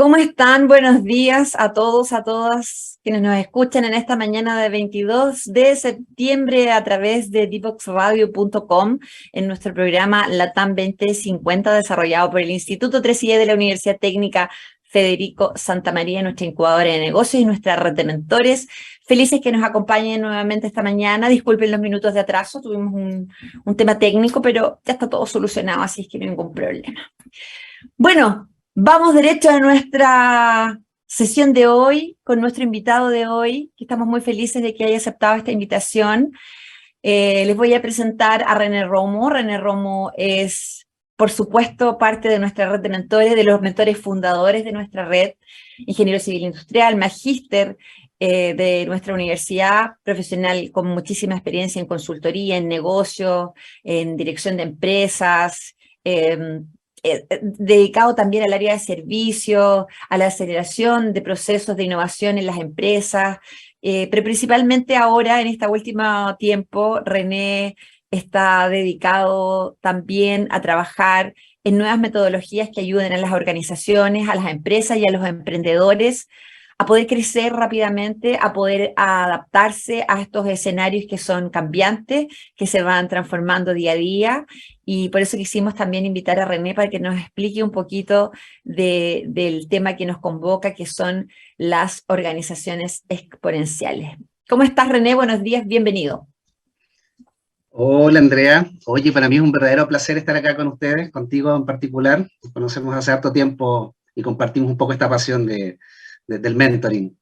¿Cómo están? Buenos días a todos, a todas quienes nos escuchan en esta mañana de 22 de septiembre a través de divoxradio.com en nuestro programa LATAM 2050 desarrollado por el Instituto 3I de la Universidad Técnica Federico Santa María, nuestra incubadora de negocios y nuestra red de mentores. Felices que nos acompañen nuevamente esta mañana. Disculpen los minutos de atraso, tuvimos un tema técnico, pero ya está todo solucionado, así es que no hay ningún problema. Bueno, vamos derecho a nuestra sesión de hoy, con nuestro invitado de hoy, que estamos muy felices de que haya aceptado esta invitación. Les voy a presentar a René Romo. René Romo es, por supuesto, parte de nuestra red de mentores, de los mentores fundadores de nuestra red, ingeniero civil industrial, magíster de nuestra universidad, profesional con muchísima experiencia en consultoría, en negocio, en dirección de empresas, dedicado también al área de servicio, a la aceleración de procesos de innovación en las empresas, pero principalmente ahora, en este último tiempo, René está dedicado también a trabajar en nuevas metodologías que ayuden a las organizaciones, a las empresas y a los emprendedores a poder crecer rápidamente, a poder adaptarse a estos escenarios que son cambiantes, que se van transformando día a día, y por eso quisimos también invitar a René para que nos explique un poquito del tema que nos convoca, que son las organizaciones exponenciales. ¿Cómo estás, René? Buenos días, bienvenido. Hola, Andrea. Oye, para mí es un verdadero placer estar acá con ustedes, contigo en particular. Nos conocemos hace harto tiempo y compartimos un poco esta pasión del mentoring.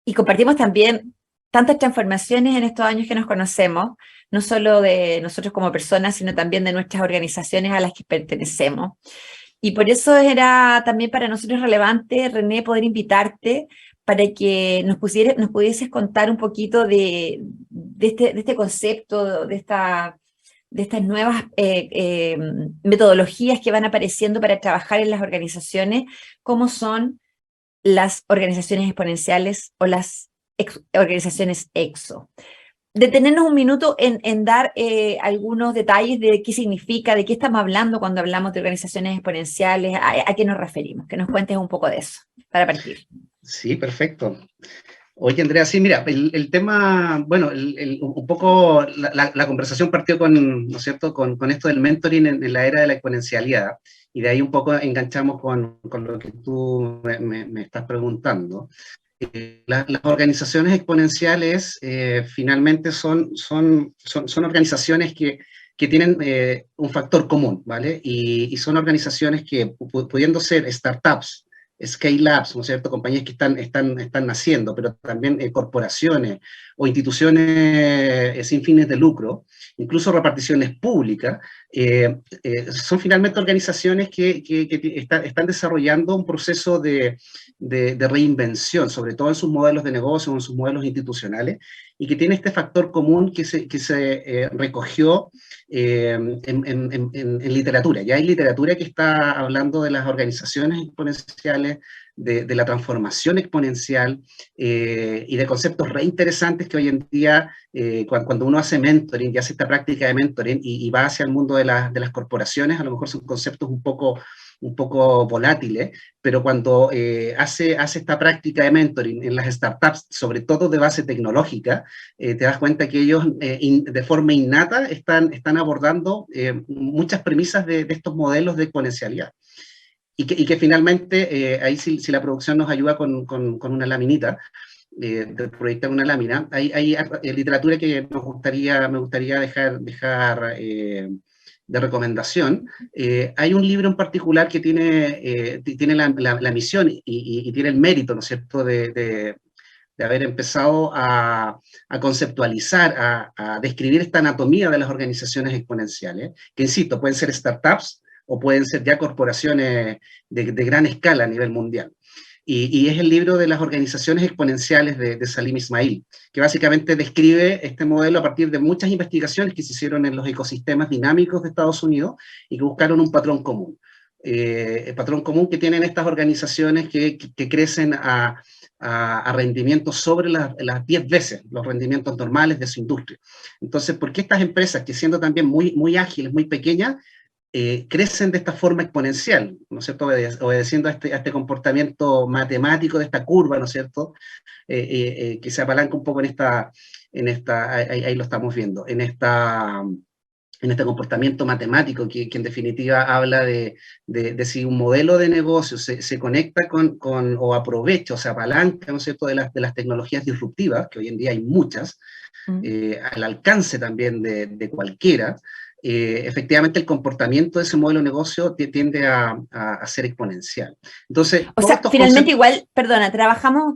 Y compartimos también tantas transformaciones en estos años que nos conocemos, no solo de nosotros como personas, sino también de nuestras organizaciones a las que pertenecemos. Y por eso era también para nosotros relevante, René, poder invitarte para que nos pudieses contar un poquito de este concepto, de estas nuevas metodologías que van apareciendo para trabajar en las organizaciones, cómo son las organizaciones exponenciales o las organizaciones EXO. Detenernos un minuto en dar algunos detalles de qué significa, de qué estamos hablando cuando hablamos de organizaciones exponenciales, a qué nos referimos, que nos cuentes un poco de eso, para partir. Sí, perfecto. Oye, Andrea, sí, mira, el tema, bueno, un poco la conversación partió con, ¿no es cierto?, con esto del mentoring en la era de la exponencialidad, y de ahí un poco enganchamos con lo que tú me estás preguntando. Las organizaciones exponenciales finalmente son organizaciones que tienen un factor común, ¿vale? Y son organizaciones que, pudiendo ser startups, scale-ups, ¿no es cierto?, compañías que están naciendo, pero también corporaciones o instituciones sin fines de lucro, incluso reparticiones públicas, son finalmente organizaciones que están desarrollando un proceso de reinvención, sobre todo en sus modelos de negocio, en sus modelos institucionales, y que tiene este factor común que se recogió en literatura. Ya hay literatura que está hablando de las organizaciones exponenciales, de la transformación exponencial y de conceptos re interesantes que hoy en día, cuando uno hace mentoring y hace esta práctica de mentoring y va hacia el mundo de las corporaciones, a lo mejor son conceptos un poco volátiles, pero cuando hace esta práctica de mentoring en las startups, sobre todo de base tecnológica, te das cuenta que ellos de forma innata están abordando muchas premisas de estos modelos de exponencialidad. Y que finalmente, ahí si la producción nos ayuda con una laminita, de proyectar una lámina, hay literatura que me gustaría dejar de recomendación. Hay un libro en particular que tiene la misión y tiene el mérito, ¿no es cierto?, de haber empezado a conceptualizar, a describir esta anatomía de las organizaciones exponenciales, que insisto, pueden ser startups o pueden ser ya corporaciones de gran escala a nivel mundial. Y es el libro de las organizaciones exponenciales de Salim Ismail, que básicamente describe este modelo a partir de muchas investigaciones que se hicieron en los ecosistemas dinámicos de Estados Unidos y que buscaron un patrón común. El patrón común que tienen estas organizaciones que crecen a rendimientos sobre las 10 veces los rendimientos normales de su industria. Entonces, ¿por qué estas empresas, que siendo también muy ágiles, muy pequeñas, crecen de esta forma exponencial, ¿no es cierto? Obedeciendo a este comportamiento matemático de esta curva, ¿no es cierto? Que se apalanca un poco ahí lo estamos viendo, en este comportamiento matemático que en definitiva habla de si un modelo de negocio se conecta o aprovecha o se apalanca, ¿no es cierto?, de las tecnologías disruptivas, que hoy en día hay muchas, al alcance también de cualquiera. Efectivamente el comportamiento de ese modelo de negocio tiende a ser exponencial. Entonces, o sea, finalmente igual, perdona, trabajamos,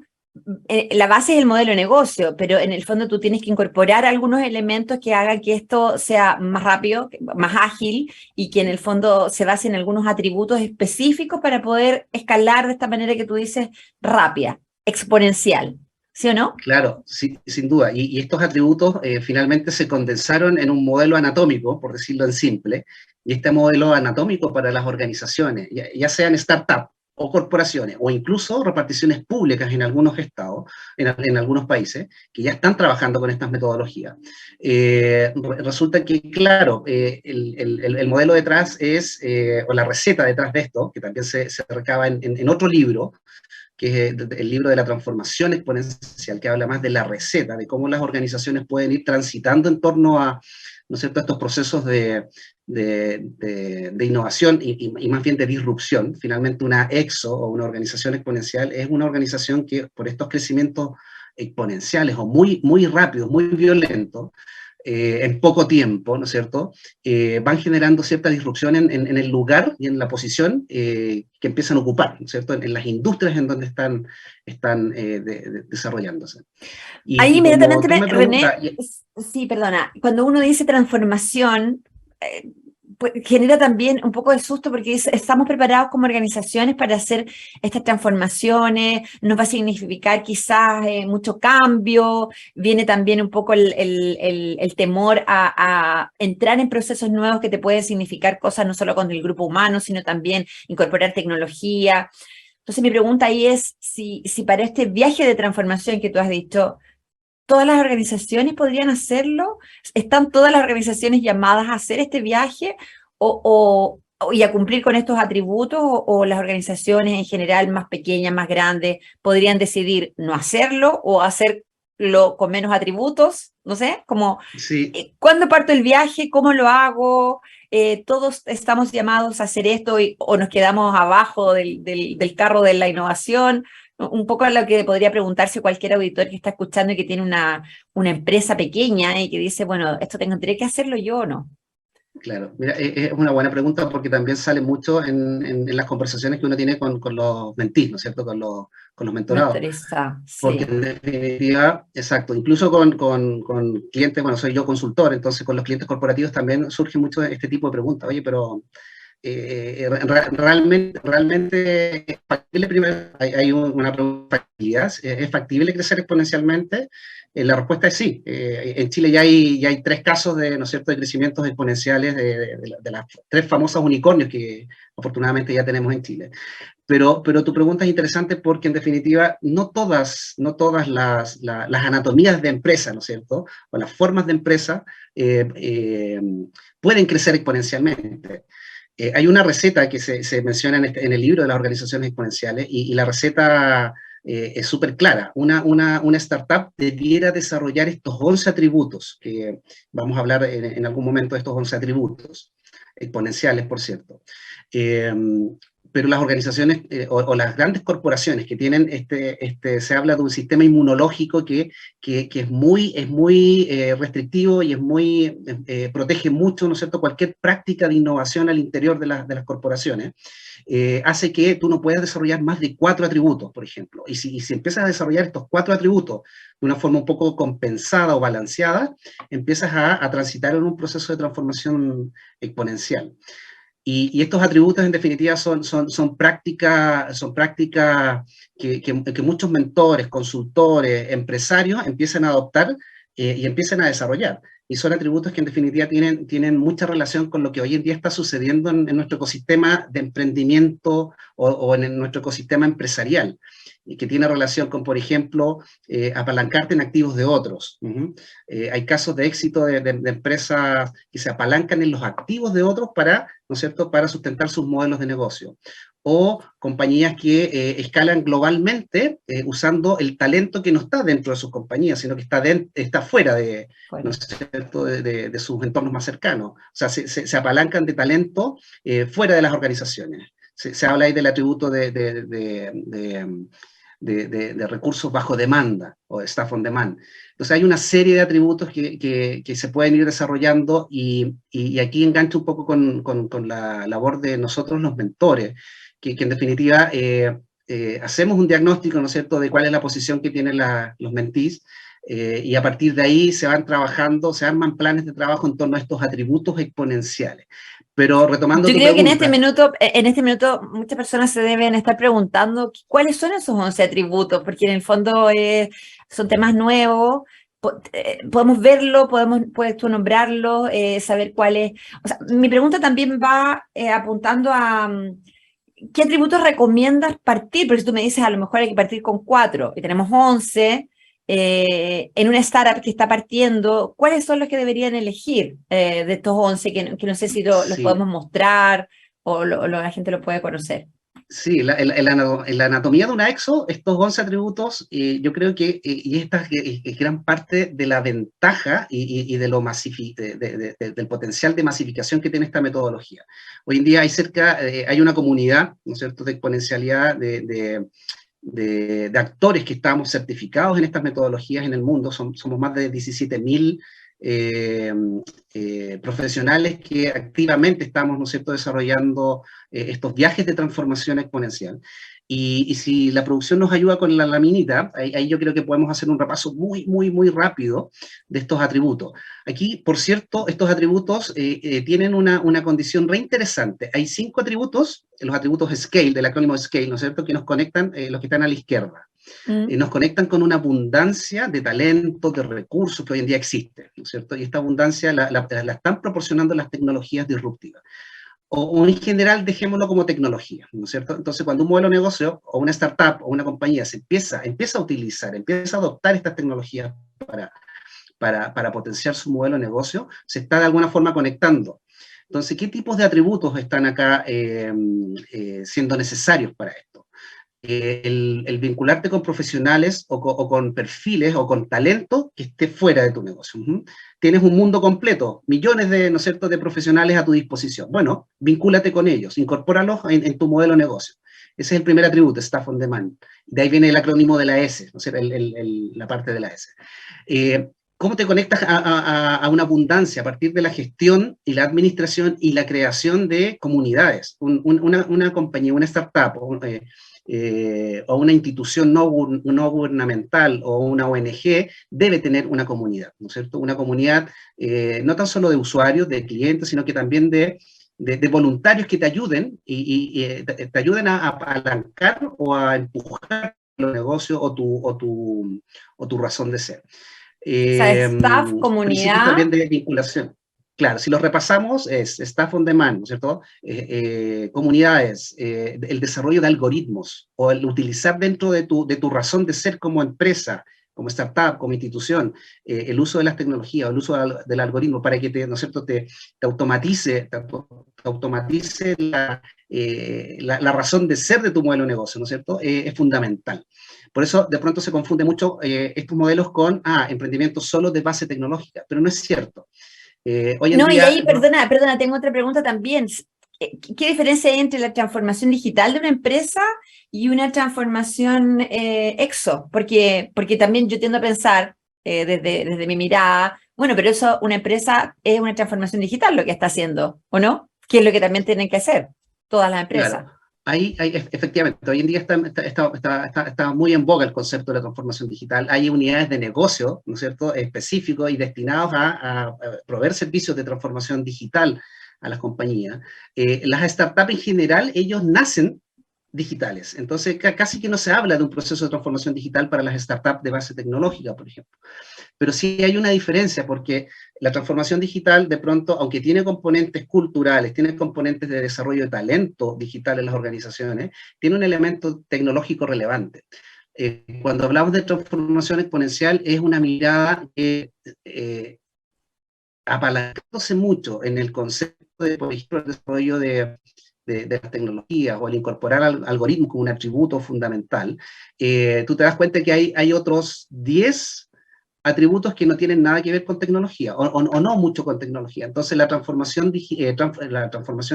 la base es el modelo de negocio, pero en el fondo tú tienes que incorporar algunos elementos que hagan que esto sea más rápido, más ágil, y que en el fondo se base en algunos atributos específicos para poder escalar de esta manera que tú dices, rápida, exponencial. ¿Sí o no? Claro, sí, sin duda. Y estos atributos finalmente se condensaron en un modelo anatómico, por decirlo en simple, y este modelo anatómico para las organizaciones, ya sean startups o corporaciones, o incluso reparticiones públicas en algunos estados, en algunos países, que ya están trabajando con estas metodologías. Resulta que, claro, el modelo detrás o la receta detrás de esto, que también se recaba en otro libro, que es el libro de la transformación exponencial, que habla más de la receta, de cómo las organizaciones pueden ir transitando en torno a, ¿no es cierto?, estos procesos de innovación y más bien de disrupción. Finalmente una EXO o una organización exponencial es una organización que por estos crecimientos exponenciales o muy, muy rápidos, muy violentos, en poco tiempo, ¿no es cierto?, van generando cierta disrupción en el lugar y en la posición que empiezan a ocupar, ¿no es cierto?, en las industrias en donde están desarrollándose. Ahí Y como inmediatamente, tú me preguntas... René, sí, perdona, cuando uno dice transformación, pues, genera también un poco de susto porque estamos preparados como organizaciones para hacer estas transformaciones, nos va a significar quizás mucho cambio, viene también un poco el temor a entrar en procesos nuevos que te pueden significar cosas no solo con el grupo humano, sino también incorporar tecnología. Entonces mi pregunta ahí es si para este viaje de transformación que tú has dicho, ¿todas las organizaciones podrían hacerlo? ¿Están todas las organizaciones llamadas a hacer este viaje y a cumplir con estos atributos? ¿O las organizaciones en general más pequeñas, más grandes, podrían decidir no hacerlo o hacerlo con menos atributos? No sé, como, Sí. ¿cuándo parto el viaje? ¿Cómo lo hago? ¿Todos estamos llamados a hacer esto o nos quedamos abajo del carro de la innovación? Un poco lo que podría preguntarse cualquier auditor que está escuchando y que tiene una empresa pequeña y que dice, bueno, ¿esto tendré que hacerlo yo o no? Claro, mira, es una buena pregunta porque también sale mucho en las conversaciones que uno tiene con los mentees, ¿no es cierto?, con los Me mentorados. interesa, Porque sí. en definitiva, exacto, incluso con clientes, bueno, soy yo consultor, entonces con los clientes corporativos también surge mucho este tipo de preguntas. Oye, pero realmente es factible, primero, hay una pregunta, ¿es factible crecer exponencialmente? La respuesta es sí. En Chile ya hay 3 casos ¿no es cierto?, de crecimientos exponenciales de las 3 famosas unicornios que afortunadamente ya tenemos en Chile. Pero tu pregunta es interesante porque, en definitiva, no todas las anatomías de empresa, ¿no es cierto?, o las formas de empresa pueden crecer exponencialmente. Hay una receta que se menciona en el libro de las organizaciones exponenciales y la receta es súper clara. Una startup debiera desarrollar estos 11 atributos, que vamos a hablar en algún momento de estos 11 atributos, exponenciales, por cierto. Pero las organizaciones o las grandes corporaciones que tienen se habla de un sistema inmunológico que es muy restrictivo y protege mucho, ¿no es cierto?, cualquier práctica de innovación al interior de las corporaciones, hace que tú no puedas desarrollar más de 4 atributos, por ejemplo. Y si empiezas a desarrollar estos 4 atributos de una forma un poco compensada o balanceada, empiezas a transitar en un proceso de transformación exponencial. Y estos atributos, en definitiva, son prácticas que muchos mentores, consultores, empresarios empiezan a adoptar y empiecen a desarrollar. Y son atributos que en definitiva tienen mucha relación con lo que hoy en día está sucediendo en nuestro ecosistema de emprendimiento o en nuestro ecosistema empresarial, y que tiene relación con, por ejemplo, apalancarte en activos de otros. Hay casos de éxito de empresas que se apalancan en los activos de otros para, ¿no es cierto?, para sustentar sus modelos de negocio. O compañías que escalan globalmente usando el talento que no está dentro de sus compañías, sino que está fuera de, ¿no es cierto?, de sus entornos más cercanos. O sea, se apalancan de talento fuera de las organizaciones. Se habla ahí del atributo de recursos bajo demanda, o staff on demand. Entonces hay una serie de atributos que se pueden ir desarrollando, y aquí engancho un poco con la labor de nosotros los mentores, que en definitiva hacemos un diagnóstico, ¿no es cierto?, de cuál es la posición que tienen los mentees, y a partir de ahí se van trabajando, se arman planes de trabajo en torno a estos atributos exponenciales. Pero retomando Yo tu creo que pregunta, en este minuto muchas personas se deben estar preguntando cuáles son esos 11 atributos, porque en el fondo son temas nuevos, podemos verlo, puedes tú nombrarlo, saber cuáles. O sea, mi pregunta también va apuntando a ¿qué atributos recomiendas partir? Porque si tú me dices a lo mejor hay que partir con 4 y tenemos 11. En una startup que está partiendo, ¿cuáles son los que deberían elegir de estos 11 que no sé si los sí. podemos mostrar o la gente lo puede conocer? Sí, en la anatomía de una exo, estos 11 atributos, yo creo que, y esta es gran parte de la ventaja y de del potencial de masificación que tiene esta metodología. Hoy en día hay una comunidad, ¿no es cierto?, de exponencialidad de actores que estamos certificados en estas metodologías en el mundo. Somos más de 17.000 profesionales que activamente estamos, ¿no es cierto?, desarrollando estos viajes de transformación exponencial. Y si la producción nos ayuda con la laminita, ahí yo creo que podemos hacer un repaso muy, muy, muy rápido de estos atributos. Aquí, por cierto, estos atributos tienen una condición re interesante. Hay 5 atributos, los atributos SCALE, del acrónimo SCALE, ¿no es cierto?, que nos conectan, los que están a la izquierda. Nos conectan con una abundancia de talentos, de recursos que hoy en día existe, ¿no es cierto? Y esta abundancia la están proporcionando las tecnologías disruptivas. O en general, dejémoslo como tecnología, ¿no es cierto? Entonces, cuando un modelo de negocio, o una startup, o una compañía empieza a utilizar, empieza a adoptar estas tecnologías para potenciar su modelo de negocio, se está de alguna forma conectando. Entonces, ¿qué tipos de atributos están acá siendo necesarios para esto? El vincularte con profesionales o con perfiles o con talento que esté fuera de tu negocio. Tienes un mundo completo, millones de, ¿no es cierto?, de profesionales a tu disposición. Bueno, vincúlate con ellos, incorpóralos en tu modelo de negocio. Ese es el primer atributo, staff on demand. De ahí viene el acrónimo de la S, ¿no es cierto?, la parte de la S. ¿Cómo te conectas a una abundancia a partir de la gestión y la administración y la creación de comunidades? Una compañía, una startup, o una institución no gubernamental o una ONG debe tener una comunidad, ¿no es cierto? Una comunidad no tan solo de usuarios, de clientes, sino que también de voluntarios que te ayuden y te ayuden a apalancar o a empujar los negocios o tu razón de ser. O sea, staff, Principios comunidad. también de vinculación. Claro, si los repasamos, es staff on demand, ¿no es cierto? Comunidades, el desarrollo de algoritmos, o el utilizar dentro de tu razón de ser como empresa, como startup, como institución, el uso de las tecnologías, el uso del algoritmo para que ¿no es cierto?, te automatice la razón de ser de tu modelo de negocio, ¿no es cierto? Es fundamental. Por eso, de pronto se confunde mucho estos modelos con emprendimientos solo de base tecnológica, pero no es cierto. Hoy en No, y día, ahí, perdona, tengo otra pregunta también. ¿Qué diferencia hay entre la transformación digital de una empresa y una transformación exo? Porque también yo tiendo a pensar, desde mi mirada, bueno, pero eso, una empresa es una transformación digital lo que está haciendo, ¿o no? ¿Qué es lo que también tienen que hacer todas las empresas? claro, efectivamente, hoy en día está muy en boga el concepto de la transformación digital. Hay unidades de negocio, ¿no es cierto?, específicos y destinados a proveer servicios de transformación digital a las compañías. Las startups en general, ellos nacen digitales. Entonces, casi que no se habla de un proceso de transformación digital para las startups de base tecnológica, por ejemplo. Pero sí hay una diferencia, porque la transformación digital, de pronto, aunque tiene componentes culturales, tiene componentes de desarrollo de talento digital en las organizaciones, tiene un elemento tecnológico relevante. Cuando hablamos de transformación exponencial, es una mirada que, apalancándose mucho en el concepto de, por ejemplo, el desarrollo de las tecnologías o el incorporar algoritmos como un atributo fundamental, tú te das cuenta que hay otros 10 atributos que no tienen nada que ver con tecnología, o no mucho con tecnología. Entonces la transformación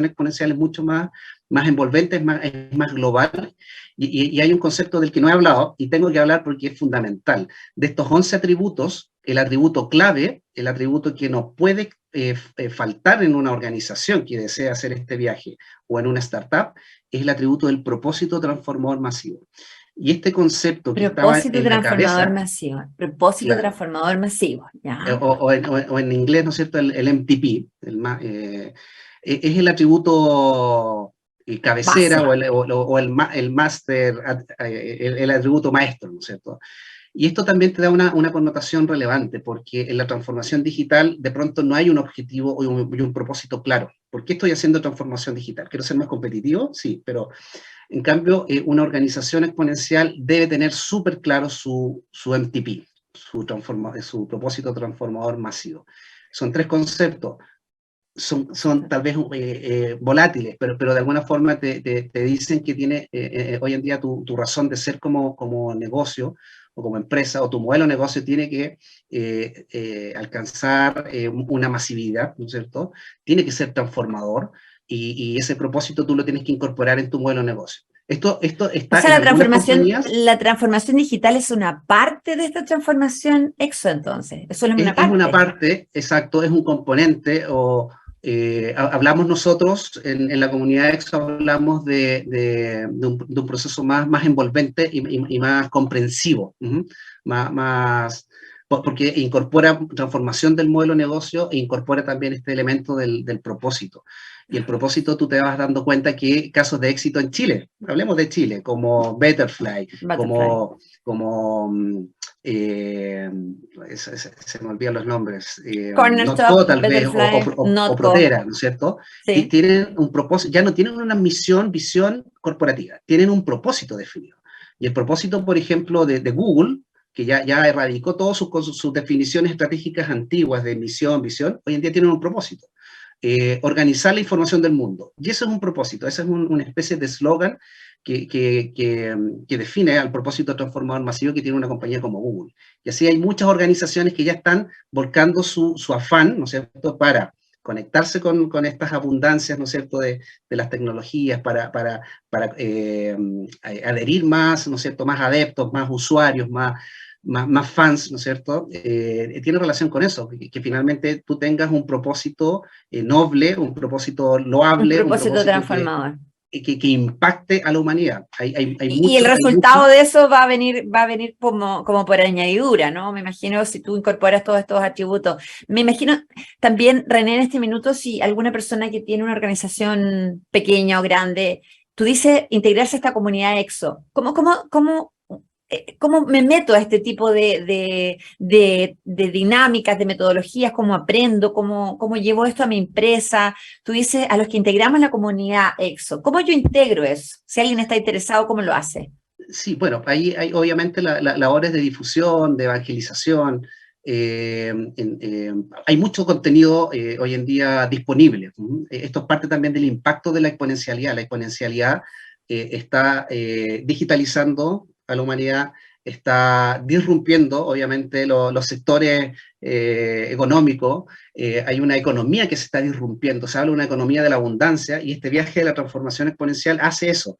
exponencial es mucho más envolvente, es más global, y hay un concepto del que no he hablado, y tengo que hablar porque es fundamental. De estos 11 atributos, el atributo clave, el atributo que no puede faltar en una organización que desea hacer este viaje, o en una startup, es el atributo del propósito transformador masivo. Y este concepto que estaba Propósito en la transformador cabeza, masivo. Propósito claro, transformador masivo. ¿Ya? o en inglés, ¿no es cierto?, el MTP, es el atributo cabecera Base. o el máster, el atributo maestro, ¿no es cierto? Y esto también te da una connotación relevante, porque en la transformación digital de pronto no hay un objetivo y un propósito claro. ¿Por qué estoy haciendo transformación digital? ¿Quiero ser más competitivo? Sí, pero en cambio una organización exponencial debe tener súper claro su MTP, su propósito transformador masivo. Son 3 conceptos, son tal vez volátiles, pero de alguna forma te dicen que tiene hoy en día tu razón de ser como negocio, o como empresa, o tu modelo de negocio tiene que alcanzar una masividad, ¿no es cierto? Tiene que ser transformador, y ese propósito tú lo tienes que incorporar en tu modelo de negocio. Esto O está sea, en algunas compañías. la transformación digital es una parte de esta transformación exo, entonces. Es solo una Es una parte. parte, exacto, es un componente, hablamos nosotros en la comunidad EXO, hablamos de un proceso más envolvente y más comprensivo, porque incorpora transformación del modelo de negocio e incorpora también este elemento del propósito. Y el propósito, tú te vas dando cuenta que casos de éxito en Chile, hablemos de Chile, como Betterfly, Butterfly. como se me olvidan los nombres, Cornerstop, Notco tal vez, Butterfly, o Notco. Protera, ¿no es cierto? Sí. Tienen un propósito, ya no tienen una visión corporativa, tienen un propósito definido. Y el propósito, por ejemplo, de Google, que ya erradicó todas sus definiciones estratégicas antiguas de misión, visión, hoy en día tienen un propósito. Organizar la información del mundo. Y eso es un propósito, esa es una especie de eslogan que define al propósito transformador masivo que tiene una compañía como Google. Y así hay muchas organizaciones que ya están volcando su afán, ¿no es cierto?, para conectarse con estas abundancias, ¿no es cierto?, de las tecnologías, para adherir más, ¿no es cierto?, más adeptos, más usuarios, más fans, ¿no es cierto?, tiene relación con eso, que finalmente tú tengas un propósito noble, un propósito Un loable, un propósito propósito transformador. que impacte a la humanidad. Y el resultado de eso va a venir como por añadidura, ¿no? Me imagino si tú incorporas todos estos atributos. Me imagino también, René, en este minuto, si alguna persona que tiene una organización pequeña o grande, tú dices integrarse a esta comunidad EXO. ¿Cómo me meto a este tipo de dinámicas, de metodologías? ¿Cómo aprendo? ¿Cómo llevo esto a mi empresa? Tú dices, a los que integramos la comunidad EXO, ¿cómo yo integro eso? Si alguien está interesado, ¿cómo lo hace? Sí, bueno, ahí hay obviamente labores de difusión, de evangelización. Hay mucho contenido hoy en día disponible. Esto es parte también del impacto de la exponencialidad. La exponencialidad está digitalizando a la humanidad, está disrumpiendo obviamente los sectores económicos. Hay una economía que se está disrumpiendo, se habla de una economía de la abundancia, y este viaje de la transformación exponencial hace eso.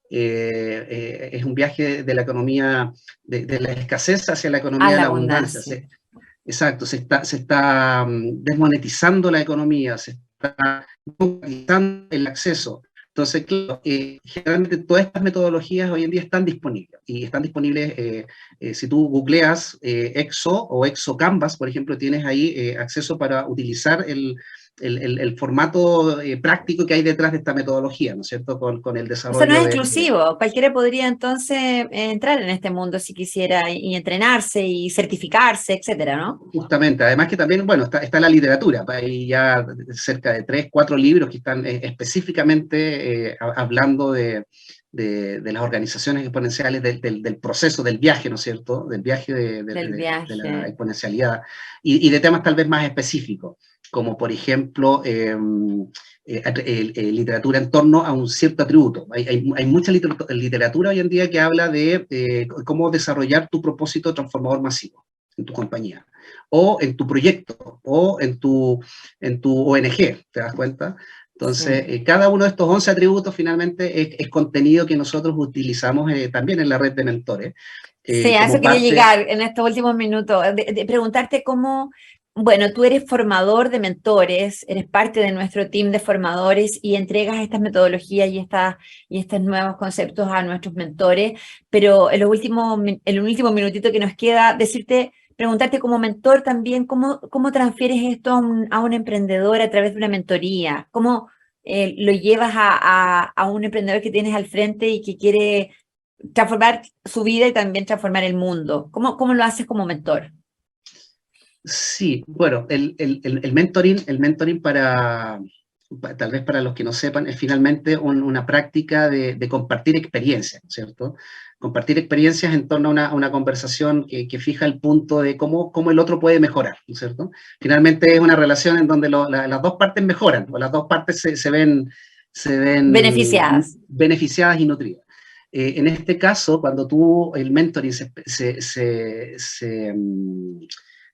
Es un viaje de la economía, de la escasez hacia la A economía de la la abundancia. abundancia. Exacto, se está desmonetizando la economía, se está democratizando el acceso. Entonces, claro, generalmente todas estas metodologías hoy en día están disponibles, y están disponibles, si tú googleas EXO o EXO Canvas, por ejemplo, tienes ahí acceso para utilizar el formato práctico que hay detrás de esta metodología, ¿no es cierto? Con el Eso no desarrollo es exclusivo, cualquiera podría entonces entrar en este mundo si quisiera y entrenarse y certificarse, etcétera, ¿no? Justamente, además que también, bueno, está la literatura, hay ya cerca de 3, 4 libros que están específicamente hablando de las organizaciones exponenciales, del proceso, del viaje, ¿no es cierto? Del viaje Del de la viaje. exponencialidad y de temas tal vez más específicos, como por ejemplo literatura en torno a un cierto atributo. Hay mucha literatura hoy en día que habla de cómo desarrollar tu propósito transformador masivo en tu compañía, o en tu proyecto, o en tu ONG, ¿te das cuenta? Entonces, Sí. cada uno de estos 11 atributos finalmente es contenido que nosotros utilizamos también en la red de mentores, Sí, a eso como quería parte. llegar en estos últimos minutos, de preguntarte cómo, bueno, tú eres formador de mentores, eres parte de nuestro team de formadores y entregas estas metodologías y estos nuevos conceptos a nuestros mentores, pero en el último minutito que nos queda, preguntarte como mentor también, ¿cómo transfieres esto a un emprendedor a través de una mentoría? ¿Cómo lo llevas a un emprendedor que tienes al frente y que quiere transformar su vida y también transformar el mundo? ¿Cómo lo haces como mentor? Sí, bueno, el mentoring tal vez para los que no sepan, es finalmente una práctica de compartir experiencias, ¿no es cierto? Compartir experiencias en torno a una conversación que fija el punto de cómo el otro puede mejorar, ¿no es cierto? Finalmente es una relación en donde las dos partes mejoran, o las dos partes se ven Beneficiadas. beneficiadas y nutridas. En este caso, cuando el mentoring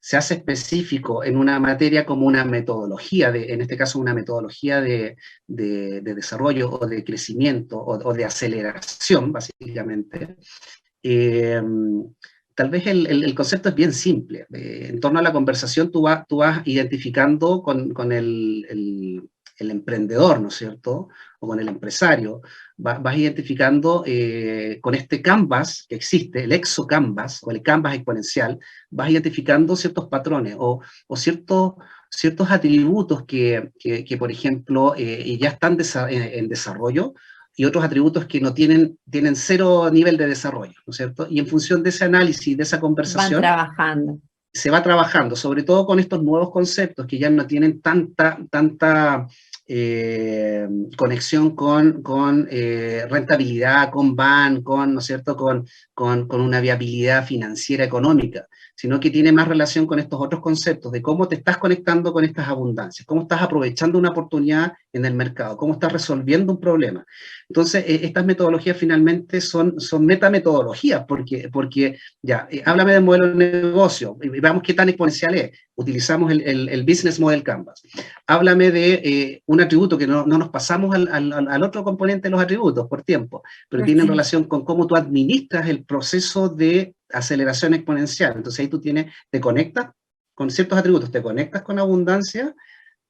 se hace específico en una materia como una metodología, en este caso una metodología de desarrollo o de crecimiento o de aceleración, básicamente, eh, tal vez el concepto es bien simple. En torno a la conversación tú vas identificando con el emprendedor, ¿no es cierto? O con el empresario, vas identificando con este canvas que existe, el exo canvas o el canvas exponencial, vas identificando ciertos patrones o ciertos atributos que por ejemplo, ya están en desarrollo y otros atributos que no tienen cero nivel de desarrollo, ¿no es cierto? Y en función de ese análisis, de esa Van conversación, trabajando. se va trabajando, sobre todo con estos nuevos conceptos que ya no tienen tanta conexión con rentabilidad, con BAN, ¿no es cierto?, con una viabilidad financiera económica, sino que tiene más relación con estos otros conceptos de cómo te estás conectando con estas abundancias, cómo estás aprovechando una oportunidad en el mercado, cómo estás resolviendo un problema. Entonces, estas metodologías finalmente son metametodologías, porque ya, háblame del modelo de negocio, y veamos qué tan exponencial es. Utilizamos el Business Model Canvas. Háblame de un atributo que no nos pasamos al otro componente de los atributos por tiempo, pero tiene relación con cómo tú administras el proceso de aceleración exponencial. Entonces ahí te conectas con ciertos atributos, te conectas con abundancia,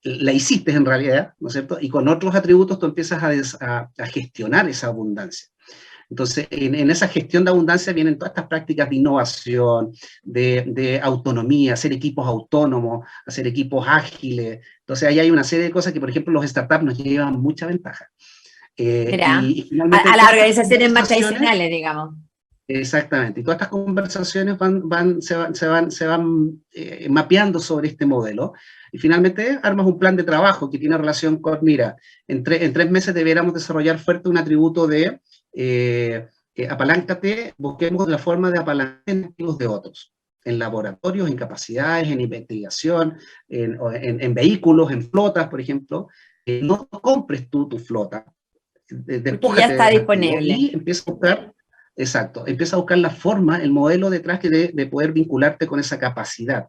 la hiciste en realidad, ¿no es cierto? Y con otros atributos tú empiezas a gestionar esa abundancia. Entonces, en esa gestión de abundancia vienen todas estas prácticas de innovación, de autonomía, hacer equipos autónomos, hacer equipos ágiles. Entonces, ahí hay una serie de cosas que, por ejemplo, los startups nos llevan mucha ventaja. Mira, Y finalmente a las todas estas organizaciones más conversaciones. tradicionales, digamos. Exactamente, y todas estas conversaciones se van mapeando sobre este modelo, y finalmente armas un plan de trabajo que tiene relación con, mira, en 3 meses deberíamos desarrollar fuerte un atributo de apaláncate, busquemos la forma de apalancar los de otros, en laboratorios, en capacidades, en investigación, en vehículos, en flotas, por ejemplo. No compres tú tu flota, Porque ya despójate está del activo disponible. y empieza a buscar. Exacto, empieza a buscar la forma, el modelo detrás de poder vincularte con esa capacidad.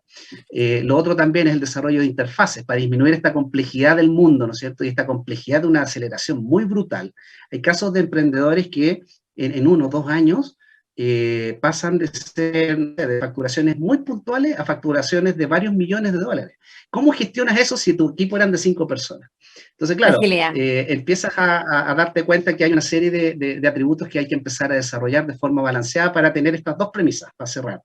Lo otro también es el desarrollo de interfaces para disminuir esta complejidad del mundo, ¿no es cierto? Y esta complejidad de una aceleración muy brutal. Hay casos de emprendedores que en 1 o 2 años pasan de facturaciones muy puntuales a facturaciones de varios millones de dólares. ¿Cómo gestionas eso si tu equipo eran de 5 personas? Entonces, claro, Agilidad. empiezas a darte cuenta que hay una serie de atributos que hay que empezar a desarrollar de forma balanceada para tener estas dos premisas, para cerrar.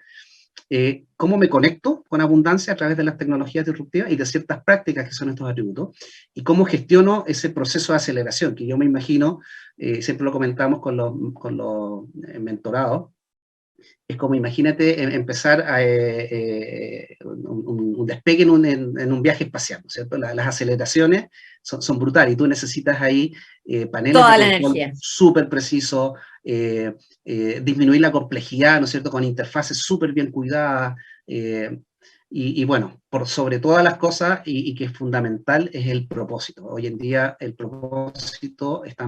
cómo me conecto con abundancia a través de las tecnologías disruptivas y de ciertas prácticas que son estos atributos, y cómo gestiono ese proceso de aceleración, que yo me imagino, siempre lo comentamos con los mentorados, es como imagínate empezar un despegue en un viaje espacial, ¿no es cierto? Las aceleraciones son brutales y tú necesitas ahí paneles toda de la control energía. súper precisos, disminuir la complejidad, ¿no es cierto? Con interfaces súper bien cuidadas, y bueno, por sobre todas las cosas, y que es fundamental, es el propósito. Hoy en día el propósito está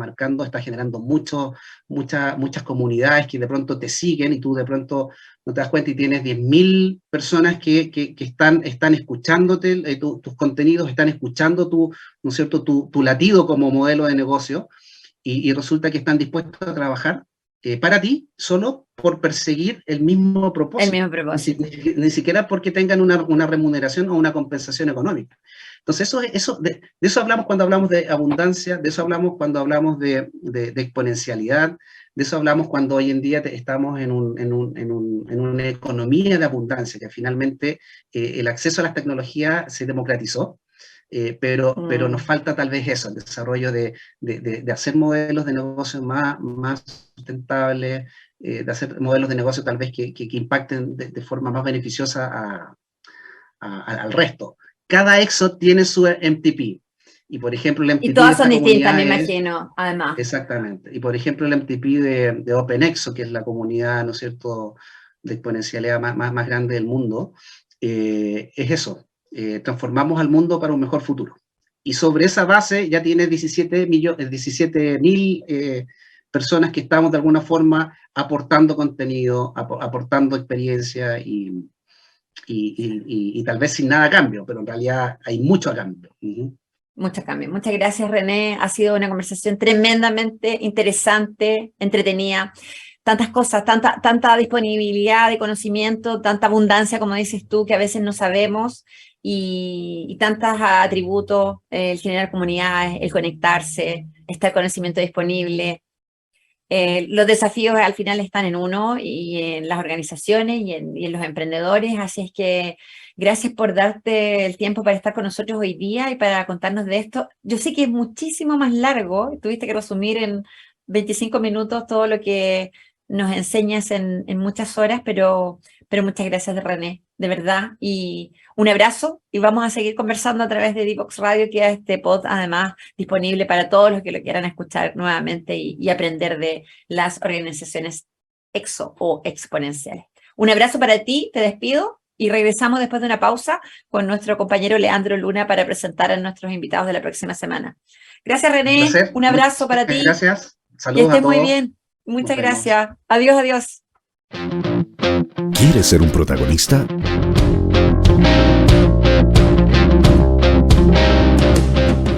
generando muchas comunidades que de pronto te siguen y tú de pronto no te das cuenta y tienes 10.000 personas que están escuchándote, tus contenidos, están escuchando ¿no es cierto? Tu latido como modelo de negocio, y resulta que están dispuestos a trabajar para ti, solo por perseguir el mismo propósito. El mismo propósito. Ni siquiera porque tengan una remuneración o una compensación económica. Entonces, de eso hablamos cuando hablamos de abundancia, de eso hablamos cuando hablamos de exponencialidad, de eso hablamos cuando hoy en día estamos en una economía de abundancia, que finalmente el acceso a las tecnologías se democratizó. Pero nos falta tal vez eso, el desarrollo de hacer modelos de negocio más sustentables, de hacer modelos de negocio tal vez que impacten de forma más beneficiosa al resto. Cada EXO tiene su MTP. Y por ejemplo, el MTP y todas son de distintas, me imagino, además. Exactamente. Y por ejemplo, el MTP de OpenEXO, que es la comunidad, ¿no es cierto?, de exponencialidad más grande del mundo, es eso. Transformamos al mundo para un mejor futuro. Y sobre esa base ya tiene 17.000 personas que estamos de alguna forma aportando contenido, aportando experiencia y tal vez sin nada a cambio, pero en realidad hay mucho a cambio. Muchos cambios. Muchas gracias, René. Ha sido una conversación tremendamente interesante, entretenida. Tantas cosas, tanta disponibilidad de conocimiento, tanta abundancia, como dices tú, que a veces no sabemos, y tantos atributos, el generar comunidades, el conectarse, estar conocimiento disponible. Los desafíos al final están en uno y en las organizaciones y en los emprendedores, así es que gracias por darte el tiempo para estar con nosotros hoy día y para contarnos de esto. Yo sé que es muchísimo más largo, tuviste que resumir en 25 minutos todo lo que nos enseñas en muchas horas, pero muchas gracias, René, de verdad, y un abrazo, y vamos a seguir conversando a través de Divox Radio, que es este pod además disponible para todos los que lo quieran escuchar nuevamente y aprender de las organizaciones exo o exponenciales. Un abrazo para ti, te despido, y regresamos después de una pausa con nuestro compañero Leandro Luna para presentar a nuestros invitados de la próxima semana. Gracias, René, un abrazo para ti. Gracias, saludos a todos. Que estés muy bien. Muchas gracias. Adiós, adiós. ¿Quieres ser un protagonista?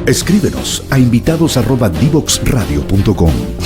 Escríbenos a invitados@divoxradio.com.